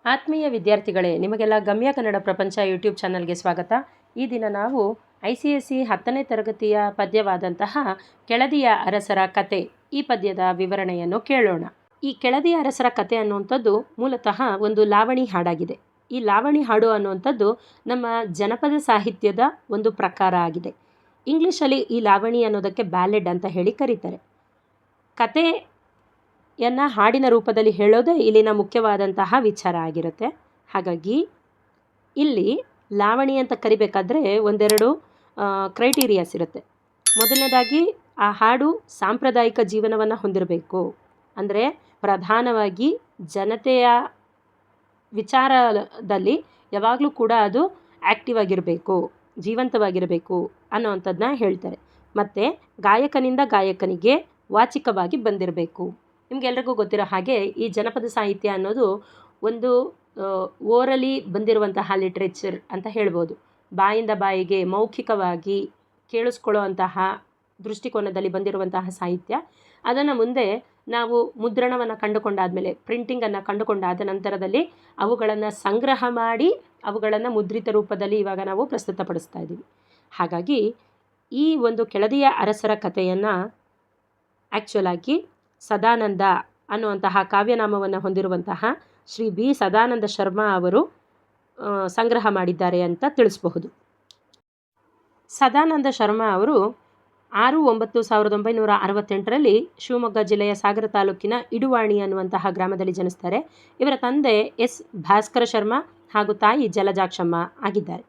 ಆತ್ಮೀಯ ವಿದ್ಯಾರ್ಥಿಗಳೇ, ನಿಮಗೆಲ್ಲ ಗಮ್ಯ ಕನ್ನಡ ಪ್ರಪಂಚ ಯೂಟ್ಯೂಬ್ ಚಾನಲ್ಗೆ ಸ್ವಾಗತ. ಈ ದಿನ ನಾವು ICSE 10ನೇ ತರಗತಿಯ ಪದ್ಯವಾದಂತಹ ಕೆಳದಿಯ ಅರಸರ ಕತೆ ಈ ಪದ್ಯದ ವಿವರಣೆಯನ್ನು ಕೇಳೋಣ. ಈ ಕೆಳದಿಯ ಅರಸರ ಕತೆ ಅನ್ನುವಂಥದ್ದು ಮೂಲತಃ ಒಂದು ಲಾವಣಿ ಹಾಡಾಗಿದೆ. ಈ ಲಾವಣಿ ಹಾಡು ಅನ್ನುವಂಥದ್ದು ನಮ್ಮ ಜನಪದ ಸಾಹಿತ್ಯದ ಒಂದು ಪ್ರಕಾರ ಆಗಿದೆ. ಇಂಗ್ಲೀಷಲ್ಲಿ ಈ ಲಾವಣಿ ಅನ್ನೋದಕ್ಕೆ ಬ್ಯಾಲೆಡ್ ಅಂತ ಹೇಳಿ ಕರೀತಾರೆ. ಕತೆಯನ್ನು ಹಾಡಿನ ರೂಪದಲ್ಲಿ ಹೇಳೋದೇ ಇಲ್ಲಿನ ಮುಖ್ಯವಾದಂತಹ ವಿಚಾರ ಆಗಿರುತ್ತೆ. ಹಾಗಾಗಿ ಇಲ್ಲಿ ಲಾವಣಿ ಅಂತ ಕರಿಬೇಕಾದ್ರೆ ಒಂದೆರಡು ಕ್ರೈಟೀರಿಯಾಸ್ ಇರುತ್ತೆ. ಮೊದಲನೇದಾಗಿ ಆ ಹಾಡು ಸಾಂಪ್ರದಾಯಿಕ ಜೀವನವನ್ನು ಹೊಂದಿರಬೇಕು. ಅಂದರೆ ಪ್ರಧಾನವಾಗಿ ಜನತೆಯ ವಿಚಾರದಲ್ಲಿ ಯಾವಾಗಲೂ ಕೂಡ ಅದು ಆ್ಯಕ್ಟಿವ್ ಆಗಿರಬೇಕು, ಜೀವಂತವಾಗಿರಬೇಕು ಅನ್ನೋವಂಥದ್ದನ್ನ ಹೇಳ್ತಾರೆ. ಮತ್ತು ಗಾಯಕನಿಂದ ಗಾಯಕನಿಗೆ ವಾಚಿಕವಾಗಿ ಬಂದಿರಬೇಕು. ನಿಮಗೆಲ್ರಿಗೂ ಗೊತ್ತಿರೋ ಹಾಗೆ ಈ ಜನಪದ ಸಾಹಿತ್ಯ ಅನ್ನೋದು ಒಂದು ಓರಲಿ ಬಂದಿರುವಂತಹ ಲಿಟ್ರೇಚರ್ ಅಂತ ಹೇಳ್ಬೋದು. ಬಾಯಿಂದ ಬಾಯಿಗೆ ಮೌಖಿಕವಾಗಿ ಕೇಳಿಸ್ಕೊಳ್ಳೋ ಅಂತಹ ದೃಷ್ಟಿಕೋನದಲ್ಲಿ ಬಂದಿರುವಂತಹ ಸಾಹಿತ್ಯ. ಅದನ್ನು ಮುಂದೆ ನಾವು ಮುದ್ರಣವನ್ನು ಕಂಡುಕೊಂಡಾದಮೇಲೆ, ಪ್ರಿಂಟಿಂಗನ್ನು ಕಂಡುಕೊಂಡಾದ ನಂತರದಲ್ಲಿ ಅವುಗಳನ್ನು ಸಂಗ್ರಹ ಮಾಡಿ ಅವುಗಳನ್ನು ಮುದ್ರಿತ ರೂಪದಲ್ಲಿ ಇವಾಗ ನಾವು ಪ್ರಸ್ತುತಪಡಿಸ್ತಾ ಇದ್ದೀವಿ. ಹಾಗಾಗಿ ಈ ಒಂದು ಕೆಳದಿಯ ಅರಸರ ಕಥೆಯನ್ನು ಆ್ಯಕ್ಚುಲಾಗಿ ಸದಾನಂದ ಅನ್ನುವಂತಹ ಕಾವ್ಯನಾಮವನ್ನು ಹೊಂದಿರುವಂತಹ ಶ್ರೀ ಬಿ ಸದಾನಂದ ಶರ್ಮಾ ಅವರು ಸಂಗ್ರಹ ಮಾಡಿದ್ದಾರೆ ಅಂತ ತಿಳಿಸಬಹುದು. ಸದಾನಂದ ಶರ್ಮಾ ಅವರು 6/9/1968 ಶಿವಮೊಗ್ಗ ಜಿಲ್ಲೆಯ ಸಾಗರ ತಾಲೂಕಿನ ಇಡುವಾಣಿ ಅನ್ನುವಂತಹ ಗ್ರಾಮದಲ್ಲಿ ಜನಿಸ್ತಾರೆ. ಇವರ ತಂದೆ ಎಸ್ ಭಾಸ್ಕರ ಶರ್ಮಾ ಹಾಗೂ ತಾಯಿ ಜಲಜಾಕ್ಷಮ್ಮ ಆಗಿದ್ದಾರೆ.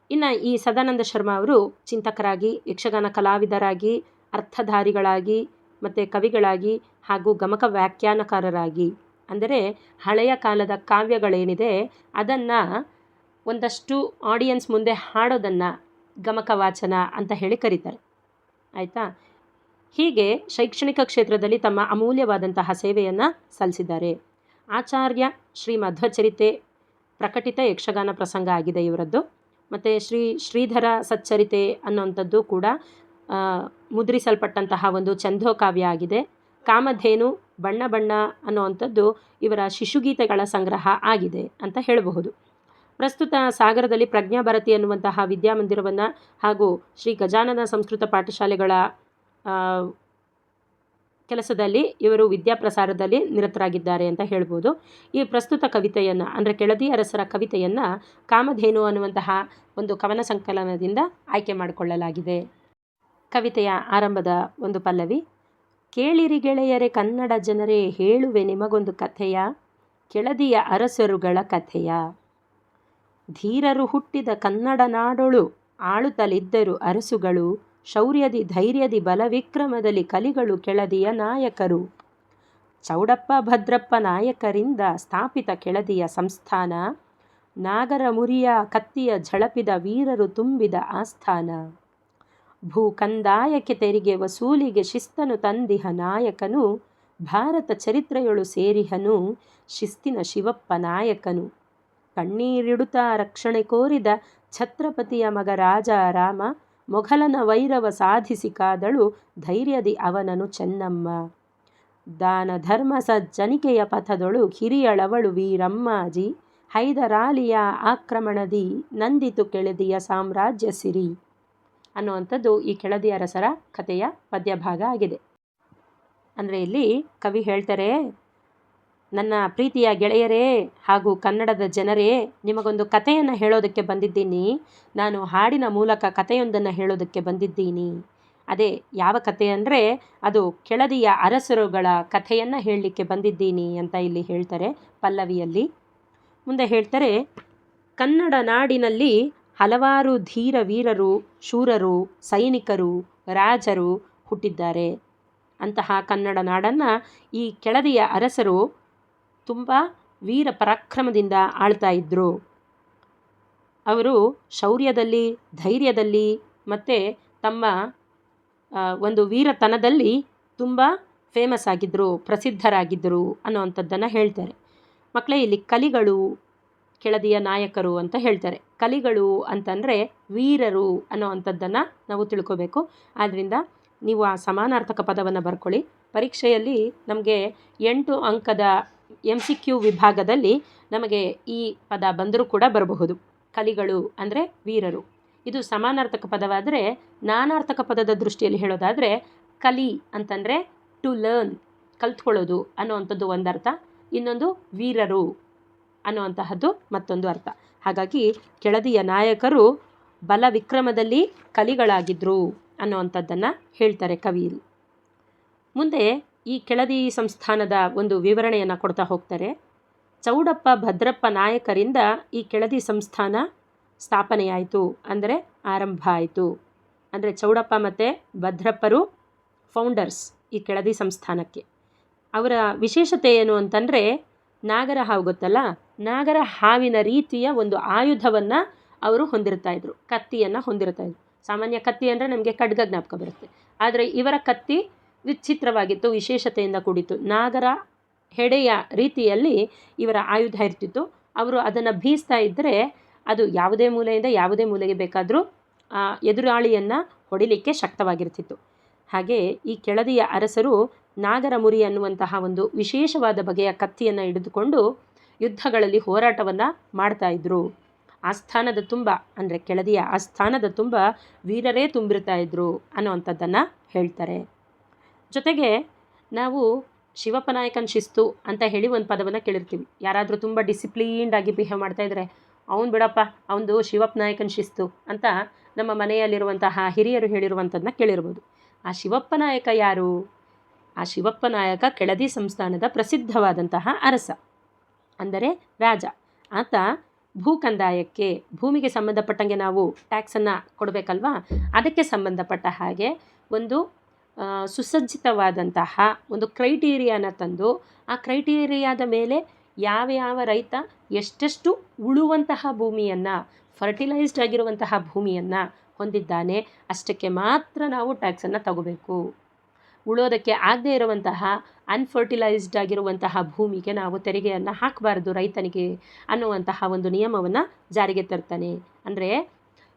ಇನ್ನು ಈ ಸದಾನಂದ ಶರ್ಮಾ ಅವರು ಚಿಂತಕರಾಗಿ, ಯಕ್ಷಗಾನ ಕಲಾವಿದರಾಗಿ, ಅರ್ಥಧಾರಿಗಳಾಗಿ ಮತ್ತು ಕವಿಗಳಾಗಿ ಹಾಗೂ ಗಮಕ ವ್ಯಾಖ್ಯಾನಕಾರರಾಗಿ, ಅಂದರೆ ಹಳೆಯ ಕಾಲದ ಕಾವ್ಯಗಳೇನಿದೆ ಅದನ್ನು ಒಂದಷ್ಟು ಆಡಿಯನ್ಸ್ ಮುಂದೆ ಹಾಡೋದನ್ನು ಗಮಕ ವಾಚನ ಅಂತ ಹೇಳಿ ಕರೀತಾರೆ. ಆಯಿತಾ? ಹೀಗೆ ಶೈಕ್ಷಣಿಕ ಕ್ಷೇತ್ರದಲ್ಲಿ ತಮ್ಮ ಅಮೂಲ್ಯವಾದಂತಹ ಸೇವೆಯನ್ನು ಸಲ್ಲಿಸಿದ್ದಾರೆ. ಆಚಾರ್ಯ ಶ್ರೀ ಮಧ್ವಚರಿತೆ ಪ್ರಕಟಿತ ಯಕ್ಷಗಾನ ಪ್ರಸಂಗ ಆಗಿದೆ ಇವರದ್ದು. ಮತ್ತು ಶ್ರೀಧರ ಸಚ್ಚರಿತೆ ಅನ್ನೋಂಥದ್ದು ಕೂಡ ಮುದ್ರಿಸಲ್ಪಟ್ಟಂತಹ ಒಂದು ಛಂದೋಕಾವ್ಯ ಆಗಿದೆ. ಕಾಮಧೇನು, ಬಣ್ಣ ಬಣ್ಣ ಅನ್ನುವಂಥದ್ದು ಇವರ ಶಿಶುಗೀತೆಗಳ ಸಂಗ್ರಹ ಆಗಿದೆ ಅಂತ ಹೇಳಬಹುದು. ಪ್ರಸ್ತುತ ಸಾಗರದಲ್ಲಿ ಪ್ರಜ್ಞಾಭಾರತಿ ಅನ್ನುವಂತಹ ವಿದ್ಯಾಮಂದಿರವನ್ನು ಹಾಗೂ ಶ್ರೀ ಗಜಾನನ ಸಂಸ್ಕೃತ ಪಾಠಶಾಲೆಗಳ ಕೆಲಸದಲ್ಲಿ ಇವರು ವಿದ್ಯಾಪ್ರಸಾರದಲ್ಲಿ ನಿರತರಾಗಿದ್ದಾರೆ ಅಂತ ಹೇಳ್ಬೋದು. ಈ ಪ್ರಸ್ತುತ ಕವಿತೆಯನ್ನು, ಅಂದರೆ ಕೆಳದಿ ಅರಸರ ಕವಿತೆಯನ್ನು ಕಾಮಧೇನು ಅನ್ನುವಂತಹ ಒಂದು ಕವನ ಸಂಕಲನದಿಂದ ಆಯ್ಕೆ ಮಾಡಿಕೊಳ್ಳಲಾಗಿದೆ. ಕವಿತೆಯ ಆರಂಭದ ಒಂದು ಪಲ್ಲವಿ: ಕೇಳಿರಿ ಗೆಳೆಯರೆ ಕನ್ನಡ ಜನರೇ, ಹೇಳುವೆ ನಿಮಗೊಂದು ಕಥೆಯ, ಕೆಳದಿಯ ಅರಸರುಗಳ ಕಥೆಯ. ಧೀರರು ಹುಟ್ಟಿದ ಕನ್ನಡ ನಾಡೊಳು ಆಳುತ್ತಲಿದ್ದರು ಅರಸುಗಳು, ಶೌರ್ಯದಿ ಧೈರ್ಯದಿ ಬಲವಿಕ್ರಮದಲ್ಲಿ ಕಲಿಗಳು ಕೆಳದಿಯ ನಾಯಕರು. ಚೌಡಪ್ಪ ಭದ್ರಪ್ಪ ನಾಯಕರಿಂದ ಸ್ಥಾಪಿತ ಕೆಳದಿಯ ಸಂಸ್ಥಾನ, ನಾಗರ ಮುರಿಯ ಕತ್ತಿಯ ಝಳಪಿದ ವೀರರು ತುಂಬಿದ ಆಸ್ಥಾನ. ಭೂ ಕಂದಾಯಕ್ಕೆ ತೆರಿಗೆ ವಸೂಲಿಗೆ ಶಿಸ್ತನು ತಂದಿಹ ನಾಯಕನು, ಭಾರತ ಚರಿತ್ರೆಯೊಳು ಸೇರಿಹನು ಶಿಸ್ತಿನ ಶಿವಪ್ಪ ನಾಯಕನು. ಕಣ್ಣೀರಿಡುತ್ತಾ ರಕ್ಷಣೆ ಕೋರಿದ ಛತ್ರಪತಿಯ ಮಗ ರಾಜ ರಾಮ, ಮೊಘಲನ ವೈರವ ಸಾಧಿಸಿ ಕಾದಳು ಧೈರ್ಯದಿ ಅವನನು ಚೆನ್ನಮ್ಮ. ದಾನ ಧರ್ಮ ಸಜ್ಜನಿಕೆಯ ಪಥದೊಳು ಹಿರಿಯಳವಳು ವೀರಮ್ಮಾಜಿ, ಹೈದರಾಲಿಯ ಆಕ್ರಮಣದಿ ನಂದಿತು ಕೆಳದಿಯ ಸಾಮ್ರಾಜ್ಯ ಸಿರಿ ಅನ್ನುವಂಥದ್ದು ಈ ಕೆಳದಿ ಅರಸರ ಕಥೆಯ ಪದ್ಯಭಾಗ ಆಗಿದೆ. ಅಂದರೆ ಇಲ್ಲಿ ಕವಿ ಹೇಳ್ತಾರೆ, ನನ್ನ ಪ್ರೀತಿಯ ಗೆಳೆಯರೇ ಹಾಗೂ ಕನ್ನಡದ ಜನರೇ, ನಿಮಗೊಂದು ಕಥೆಯನ್ನು ಹೇಳೋದಕ್ಕೆ ಬಂದಿದ್ದೀನಿ. ನಾನು ಹಾಡಿನ ಮೂಲಕ ಕಥೆಯೊಂದನ್ನು ಹೇಳೋದಕ್ಕೆ ಬಂದಿದ್ದೀನಿ. ಅದೇ ಯಾವ ಕಥೆ ಅಂದರೆ ಅದು ಕೆಳದಿಯ ಅರಸರುಗಳ ಕಥೆಯನ್ನು ಹೇಳಲಿಕ್ಕೆ ಬಂದಿದ್ದೀನಿ ಅಂತ ಇಲ್ಲಿ ಹೇಳ್ತಾರೆ ಪಲ್ಲವಿಯಲ್ಲಿ. ಮುಂದೆ ಹೇಳ್ತಾರೆ, ಕನ್ನಡ ನಾಡಿನಲ್ಲಿ ಹಲವಾರು ಧೀರ ವೀರರು, ಶೂರರು, ಸೈನಿಕರು, ರಾಜರು ಹುಟ್ಟಿದ್ದಾರೆ. ಅಂತಹ ಕನ್ನಡ ನಾಡನ್ನು ಈ ಕೆಳದಿಯ ಅರಸರು ತುಂಬ ವೀರ ಪರಾಕ್ರಮದಿಂದ ಆಳ್ತಾ ಇದ್ದರು. ಅವರು ಶೌರ್ಯದಲ್ಲಿ, ಧೈರ್ಯದಲ್ಲಿ ಮತ್ತು ತಮ್ಮ ಒಂದು ವೀರತನದಲ್ಲಿ ತುಂಬ ಫೇಮಸ್ ಆಗಿದ್ದರು, ಪ್ರಸಿದ್ಧರಾಗಿದ್ದರು ಅನ್ನೋವಂಥದ್ದನ್ನು ಹೇಳ್ತಾರೆ. ಮಕ್ಕಳೇ, ಇಲ್ಲಿ ಕಲಿಗಳು ಕೆಳದಿಯ ನಾಯಕರು ಅಂತ ಹೇಳ್ತಾರೆ. ಕಲಿಗಳು ಅಂತಂದರೆ ವೀರರು ಅನ್ನೋ ಅಂಥದ್ದನ್ನು ನಾವು ತಿಳ್ಕೋಬೇಕು. ಆದ್ದರಿಂದ ನೀವು ಆ ಸಮಾನಾರ್ಥಕ ಪದವನ್ನು ಬರ್ಕೊಳ್ಳಿ. ಪರೀಕ್ಷೆಯಲ್ಲಿ ನಮಗೆ 8 ಅಂಕದ MCQ ವಿಭಾಗದಲ್ಲಿ ನಮಗೆ ಈ ಪದ ಬಂದರೂ ಕೂಡ ಬರಬಹುದು. ಕಲಿಗಳು ಅಂದರೆ ವೀರರು. ಇದು ಸಮಾನಾರ್ಥಕ ಪದವಾದರೆ ನಾನಾರ್ಥಕ ಪದದ ದೃಷ್ಟಿಯಲ್ಲಿ ಹೇಳೋದಾದರೆ ಕಲಿ ಅಂತಂದರೆ ಟು ಲರ್ನ್, ಕಲ್ತ್ಕೊಳ್ಳೋದು ಅನ್ನುವಂಥದ್ದು ಒಂದರ್ಥ, ಇನ್ನೊಂದು ವೀರರು ಅನ್ನುವಂತಹದ್ದು ಮತ್ತೊಂದು ಅರ್ಥ. ಹಾಗಾಗಿ ಕೆಳದಿಯ ನಾಯಕರು ಬಲ ವಿಕ್ರಮದಲ್ಲಿ ಕಲಿಗಳಾಗಿದ್ದರು ಅನ್ನುವಂಥದ್ದನ್ನು ಹೇಳ್ತಾರೆ ಕವಿಯಲ್ಲಿ. ಮುಂದೆ ಈ ಕೆಳದಿ ಸಂಸ್ಥಾನದ ಒಂದು ವಿವರಣೆಯನ್ನು ಕೊಡ್ತಾ ಹೋಗ್ತಾರೆ. ಚೌಡಪ್ಪ ಭದ್ರಪ್ಪ ನಾಯಕರಿಂದ ಈ ಕೆಳದಿ ಸಂಸ್ಥಾನ ಸ್ಥಾಪನೆಯಾಯಿತು, ಅಂದರೆ ಆರಂಭ ಆಯಿತು. ಅಂದರೆ ಚೌಡಪ್ಪ ಮತ್ತು ಭದ್ರಪ್ಪರು ಫೌಂಡರ್ಸ್ ಈ ಕೆಳದಿ ಸಂಸ್ಥಾನಕ್ಕೆ. ಅವರ ವಿಶೇಷತೆ ಏನು ಅಂತಂದರೆ, ನಾಗರ ಹಾವು ಗೊತ್ತಲ್ಲ, ನಾಗರ ಹಾವಿನ ರೀತಿಯ ಒಂದು ಆಯುಧವನ್ನು ಅವರು ಹೊಂದಿರ್ತಾಯಿದ್ರು, ಕತ್ತಿಯನ್ನು ಹೊಂದಿರ್ತಾಯಿದ್ರು. ಸಾಮಾನ್ಯ ಕತ್ತಿ ಅಂದರೆ ನಮಗೆ ಖಡ್ಗ ಜ್ಞಾಪಕ ಬರುತ್ತೆ, ಆದರೆ ಇವರ ಕತ್ತಿ ವಿಚಿತ್ರವಾಗಿತ್ತು, ವಿಶೇಷತೆಯಿಂದ ಕೂಡಿತ್ತು. ನಾಗರ ಹೆಡೆಯ ರೀತಿಯಲ್ಲಿ ಇವರ ಆಯುಧ ಇರ್ತಿತ್ತು. ಅವರು ಅದನ್ನು ಬೀಸ್ತಾ ಇದ್ದರೆ ಅದು ಯಾವುದೇ ಮೂಲೆಯಿಂದ ಯಾವುದೇ ಮೂಲೆಗೆ ಬೇಕಾದರೂ ಎದುರಾಳಿಯನ್ನು ಹೊಡಿಲಿಕ್ಕೆ ಶಕ್ತವಾಗಿರ್ತಿತ್ತು. ಹಾಗೆ ಈ ಕೆಳದಿಯ ಅರಸರು ನಾಗರ ಮುರಿ ಅನ್ನುವಂತಹ ಒಂದು ವಿಶೇಷವಾದ ಬಗೆಯ ಕತ್ತಿಯನ್ನು ಹಿಡಿದುಕೊಂಡು ಯುದ್ಧಗಳಲ್ಲಿ ಹೋರಾಟವನ್ನು ಮಾಡ್ತಾಯಿದ್ರು. ಆಸ್ಥಾನದ ತುಂಬ, ಅಂದರೆ ಕೆಳದಿಯ ಆಸ್ಥಾನದ ತುಂಬ ವೀರರೇ ತುಂಬಿರ್ತಾ ಇದ್ರು ಅನ್ನುವಂಥದ್ದನ್ನು ಹೇಳ್ತಾರೆ. ಜೊತೆಗೆ ನಾವು ಶಿವಪ್ಪ ನಾಯಕನ ಶಿಸ್ತು ಅಂತ ಹೇಳಿ ಒಂದು ಪದವನ್ನು ಕೇಳಿರ್ತೀವಿ. ಯಾರಾದರೂ ತುಂಬ ಡಿಸಿಪ್ಲೀನ್ಡ್ ಆಗಿ ಬಿಹೇವ್ ಮಾಡ್ತಾಯಿದ್ರೆ, ಅವನು ಬಿಡಪ್ಪ ಅವನದು ಶಿವಪ್ಪ ನಾಯಕನ ಶಿಸ್ತು ಅಂತ ನಮ್ಮ ಮನೆಯಲ್ಲಿರುವಂತಹ ಹಿರಿಯರು ಹೇಳಿರುವಂಥದ್ದನ್ನ ಕೇಳಿರ್ಬೋದು. ಆ ಶಿವಪ್ಪ ನಾಯಕ ಯಾರು? ಆ ಶಿವಪ್ಪ ನಾಯಕ ಕೆಳದಿ ಸಂಸ್ಥಾನದ ಪ್ರಸಿದ್ಧವಾದಂತಹ ಅರಸ, ಅಂದರೆ ರಾಜ. ಆತ ಭೂ ಕಂದಾಯಕ್ಕೆ, ಭೂಮಿಗೆ ಸಂಬಂಧಪಟ್ಟಂಗೆ ನಾವು ಟ್ಯಾಕ್ಸನ್ನು ಕೊಡಬೇಕಲ್ವಾ, ಅದಕ್ಕೆ ಸಂಬಂಧಪಟ್ಟ ಹಾಗೆ ಒಂದು ಸುಸಜ್ಜಿತವಾದಂತಹ ಒಂದು ಕ್ರೈಟೀರಿಯಾನ ತಂದು, ಆ ಕ್ರೈಟೀರಿಯಾದ ಮೇಲೆ ಯಾವ ರೈತ ಎಷ್ಟೆಷ್ಟು ಉಳುವಂತಹ ಭೂಮಿಯನ್ನು, ಫರ್ಟಿಲೈಸ್ಡ್ ಆಗಿರುವಂತಹ ಭೂಮಿಯನ್ನು ಹೊಂದಿದ್ದಾನೆ, ಅಷ್ಟಕ್ಕೆ ಮಾತ್ರ ನಾವು ಟ್ಯಾಕ್ಸನ್ನು ತಗೋಬೇಕು. ಉಳೋದಕ್ಕೆ ಆಗದೇ ಇರುವಂತಹ ಅನ್ಫರ್ಟಿಲೈಸ್ಡ್ ಆಗಿರುವಂತಹ ಭೂಮಿಗೆ ನಾವು ತೆರಿಗೆಯನ್ನು ಹಾಕಬಾರ್ದು ರೈತನಿಗೆ ಅನ್ನುವಂತಹ ಒಂದು ನಿಯಮವನ್ನು ಜಾರಿಗೆ ತರ್ತಾನೆ. ಅಂದರೆ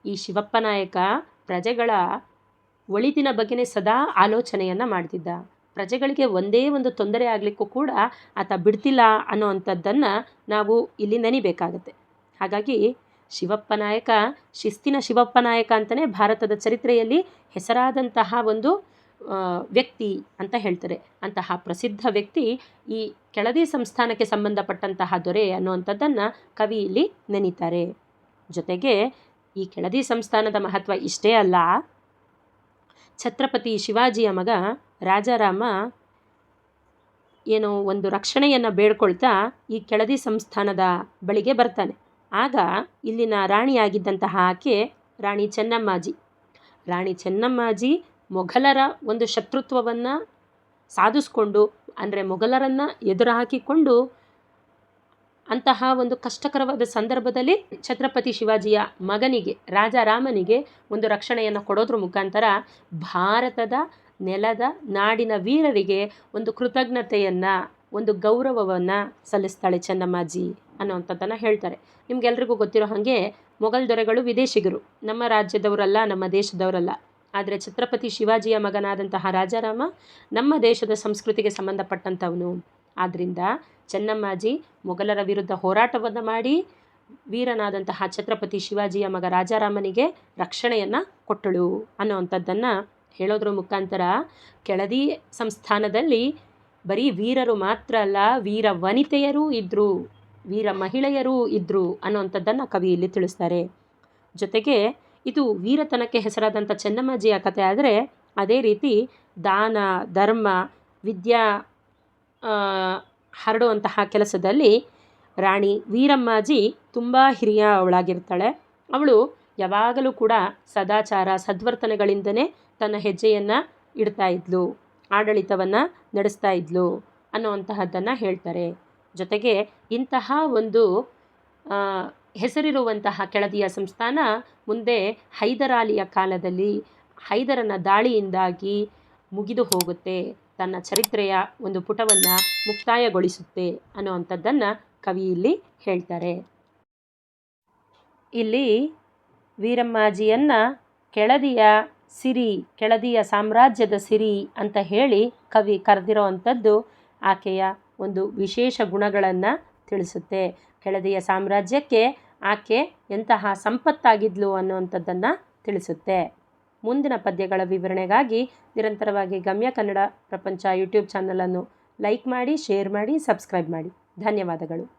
ಈ ಶಿವಪ್ಪ ನಾಯಕ ಪ್ರಜೆಗಳ ಒಳಿತಿನ ಬಗ್ಗೆನೇ ಸದಾ ಆಲೋಚನೆಯನ್ನು ಮಾಡ್ತಿದ್ದ. ಪ್ರಜೆಗಳಿಗೆ ಒಂದೇ ಒಂದು ತೊಂದರೆ ಆಗಲಿಕ್ಕೂ ಕೂಡ ಆತ ಬಿಡ್ತಿಲ್ಲ ಅನ್ನೋವಂಥದ್ದನ್ನು ನಾವು ಇಲ್ಲಿ ನೆನಿಬೇಕಾಗತ್ತೆ. ಹಾಗಾಗಿ ಶಿವಪ್ಪ ನಾಯಕ ಶಿಸ್ತಿನ ಶಿವಪ್ಪ ನಾಯಕ ಅಂತಲೇ ಭಾರತದ ಚರಿತ್ರೆಯಲ್ಲಿ ಹೆಸರಾದಂತಹ ಒಂದು ವ್ಯಕ್ತಿ ಅಂತ ಹೇಳ್ತಾರೆ. ಅಂತಹ ಪ್ರಸಿದ್ಧ ವ್ಯಕ್ತಿ ಈ ಕೆಳದಿ ಸಂಸ್ಥಾನಕ್ಕೆ ಸಂಬಂಧಪಟ್ಟಂತಹ ದೊರೆ ಅನ್ನುವಂಥದ್ದನ್ನು ಕವಿ ಇಲ್ಲಿ ನೆನೀತಾರೆ. ಜೊತೆಗೆ ಈ ಕೆಳದಿ ಸಂಸ್ಥಾನದ ಮಹತ್ವ ಇಷ್ಟೇ ಅಲ್ಲ, ಛತ್ರಪತಿ ಶಿವಾಜಿಯ ಮಗ ರಾಜಾರಾಮ ಏನೋ ಒಂದು ರಕ್ಷಣೆಯನ್ನು ಬೇಡ್ಕೊಳ್ತಾ ಈ ಕೆಳದಿ ಸಂಸ್ಥಾನದ ಬಳಿಗೆ ಬರ್ತಾನೆ. ಆಗ ಇಲ್ಲಿನ ರಾಣಿಯಾಗಿದ್ದಂತಹ ಆಕೆ ರಾಣಿ ಚೆನ್ನಮ್ಮಾಜಿ. ರಾಣಿ ಚೆನ್ನಮ್ಮಾಜಿ ಮೊಘಲರ ಒಂದು ಶತ್ರುತ್ವವನ್ನು ಸಾಧಿಸ್ಕೊಂಡು, ಅಂದರೆ ಮೊಘಲರನ್ನು ಎದುರು ಹಾಕಿಕೊಂಡು ಅಂತಹ ಒಂದು ಕಷ್ಟಕರವಾದ ಸಂದರ್ಭದಲ್ಲಿ ಛತ್ರಪತಿ ಶಿವಾಜಿಯ ಮಗನಿಗೆ, ರಾಜಾರಾಮನಿಗೆ ಒಂದು ರಕ್ಷಣೆಯನ್ನು ಕೊಡೋದ್ರ ಮುಖಾಂತರ ಭಾರತದ ನೆಲದ ನಾಡಿನ ವೀರರಿಗೆ ಒಂದು ಕೃತಜ್ಞತೆಯನ್ನು, ಒಂದು ಗೌರವವನ್ನು ಸಲ್ಲಿಸ್ತಾಳೆ ಚೆನ್ನಮ್ಮಾಜಿ ಅನ್ನೋವಂಥದ್ದನ್ನು ಹೇಳ್ತಾರೆ. ನಿಮಗೆಲ್ರಿಗೂ ಗೊತ್ತಿರೋ ಹಾಗೆ ಮೊಘಲ್ ದೊರೆಗಳು ವಿದೇಶಿಗರು, ನಮ್ಮ ರಾಜ್ಯದವರಲ್ಲ, ನಮ್ಮ ದೇಶದವರಲ್ಲ. ಆದರೆ ಛತ್ರಪತಿ ಶಿವಾಜಿಯ ಮಗನಾದಂತಹ ರಾಜಾರಾಮ ನಮ್ಮ ದೇಶದ ಸಂಸ್ಕೃತಿಗೆ ಸಂಬಂಧಪಟ್ಟಂಥವನು. ಆದ್ದರಿಂದ ಚೆನ್ನಮ್ಮಾಜಿ ಮೊಘಲರ ವಿರುದ್ಧ ಹೋರಾಟವನ್ನು ಮಾಡಿ ವೀರನಾದಂತಹ ಛತ್ರಪತಿ ಶಿವಾಜಿಯ ಮಗ ರಾಜಾರಾಮನಿಗೆ ರಕ್ಷಣೆಯನ್ನು ಕೊಟ್ಟಳು ಅನ್ನೋವಂಥದ್ದನ್ನು ಹೇಳೋದ್ರ ಮುಖಾಂತರ ಕೆಳದಿ ಸಂಸ್ಥಾನದಲ್ಲಿ ಬರೀ ವೀರರು ಮಾತ್ರ ಅಲ್ಲ, ವೀರ ವನಿತೆಯರೂ ಇದ್ದರು, ವೀರ ಮಹಿಳೆಯರೂ ಇದ್ದರು ಅನ್ನೋವಂಥದ್ದನ್ನು ಕವಿ ಇಲ್ಲಿ ತಿಳಿಸ್ತಾರೆ. ಜೊತೆಗೆ ಇದು ವೀರತನಕ್ಕೆ ಹೆಸರಾದಂಥ ಚೆನ್ನಮ್ಮಾಜಿಯ ಕಥೆ ಆದರೆ, ಅದೇ ರೀತಿ ದಾನ ಧರ್ಮ ವಿದ್ಯಾ ಹರಡುವಂತಹ ಕೆಲಸದಲ್ಲಿ ರಾಣಿ ವೀರಮ್ಮಾಜಿ ತುಂಬ ಹಿರಿಯ ಅವಳಾಗಿರ್ತಾಳೆ. ಅವಳು ಯಾವಾಗಲೂ ಕೂಡ ಸದಾಚಾರ ಸದ್ವರ್ತನೆಗಳಿಂದನೇ ತನ್ನ ಹೆಜ್ಜೆಯನ್ನು ಇಡ್ತಾ ಇದ್ಲು, ಆಡಳಿತವನ್ನು ನಡೆಸ್ತಾ ಇದ್ಲು ಅನ್ನುವಂತಹದ್ದನ್ನು ಹೇಳ್ತಾರೆ. ಜೊತೆಗೆ ಇಂತಹ ಒಂದು ಹೆಸರಿರುವಂತಹ ಕೆಳದಿಯ ಸಂಸ್ಥಾನ ಮುಂದೆ ಹೈದರಾಲಿಯ ಕಾಲದಲ್ಲಿ ಹೈದರನ ದಾಳಿಯಿಂದಾಗಿ ಮುಗಿದು ಹೋಗುತ್ತೆ, ತನ್ನ ಚರಿತ್ರೆಯ ಒಂದು ಪುಟವನ್ನು ಮುಕ್ತಾಯಗೊಳಿಸುತ್ತೆ ಅನ್ನುವಂಥದ್ದನ್ನು ಕವಿ ಇಲ್ಲಿ ಹೇಳ್ತಾರೆ. ಇಲ್ಲಿ ವೀರಮ್ಮಾಜಿಯನ್ನು ಕೆಳದಿಯ ಸಿರಿ, ಕೆಳದಿಯ ಸಾಮ್ರಾಜ್ಯದ ಸಿರಿ ಅಂತ ಹೇಳಿ ಕವಿ ಕರೆದಿರೋ ಅಂಥದ್ದು ಆಕೆಯ ಒಂದು ವಿಶೇಷ ಗುಣಗಳನ್ನು ತಿಳಿಸುತ್ತೆ. ಕೆಳದಿಯ ಸಾಮ್ರಾಜ್ಯಕ್ಕೆ ಆಕೆ ಎಂತಹ ಸಂಪತ್ತಾಗಿದ್ಲು ಅನ್ನುವಂಥದ್ದನ್ನು ತಿಳಿಸುತ್ತೆ. ಮುಂದಿನ ಪದ್ಯಗಳ ವಿವರಣೆಗಾಗಿ ನಿರಂತರವಾಗಿ ಗಮ್ಯ ಕನ್ನಡ ಪ್ರಪಂಚ ಯೂಟ್ಯೂಬ್ ಚಾನಲನ್ನು ಲೈಕ್ ಮಾಡಿ, ಶೇರ್ ಮಾಡಿ, ಸಬ್ಸ್ಕ್ರೈಬ್ ಮಾಡಿ. ಧನ್ಯವಾದಗಳು.